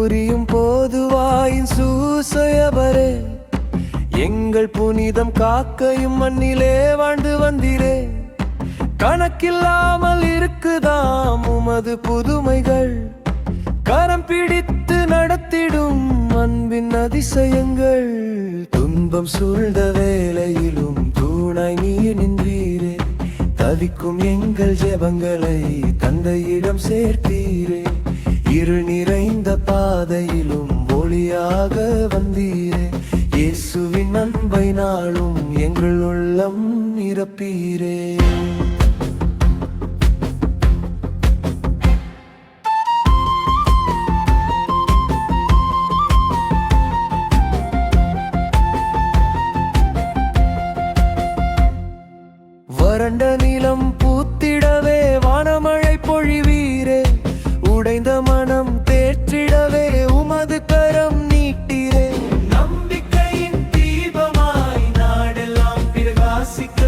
புரியும் போது வாயின் சூசையவரே, எங்கள் புனிதம் காக்கையும் மண்ணிலே வாழ்ந்து வந்தீரே. கணக்கில்லாமல் இருக்குதாம் உமது புதுமைகள், கரம் பிடித்து நடத்திடும் அன்பின் அதிசயங்கள். துன்பம் சூழ்ந்த வேளையிலும் தூணாய் நீ நின்றீரே, தவிக்கும் எங்கள் ஜெபங்களை தந்தையிடம் சேர்த்தீரே. இருள் நிறைந்த பாதையிலும் ஒளியாக வந்தீரே, இயேசுவின் அன்பை நாளும் எங்கள் உள்ளம் நிரப்பீரே. வறண்ட நிலம் பூத்திடவே வானமழை பொழிவீரே, உடைந்த மனம் தேற்றிடவே உமது கரம் நீட்டீரே. நம்பிக்கையின் தீபமாய் நாடெல்லாம் பிரகாசிக்க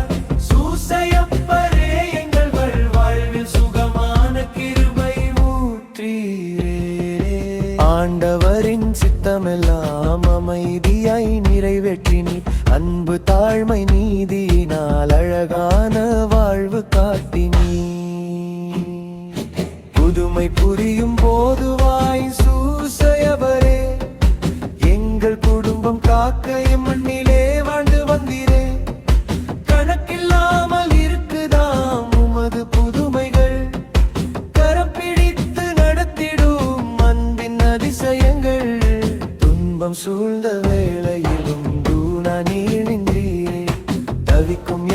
சூசையப்பரே, எங்கள் வாழ்வில் சுகமான கிருபை ஊற்றீரே. ஆண்டவரின் சித்தமெல்லாம் அமைதியாய் நிறைவேற்றினீர், அன்பு தாழ்மை நீதியினால் அழகான வாழ்வு காட்டினீர். புதுமை புரியும் போது வாய் சூசையவரே, எங்கள் குடும்பம் காக்கையும் மண்ணிலே வாழ்ந்து வந்தீரே. கணக்கில்லாமல் இருக்குதாம் உமது புதுமைகள், கரம் பிடித்து நடத்திடும் அன்பின் அதிசயங்கள். துன்பம் சூழ்ந்த வேளையிலும் தூணா நீ நின்றீரே, தவிக்கும்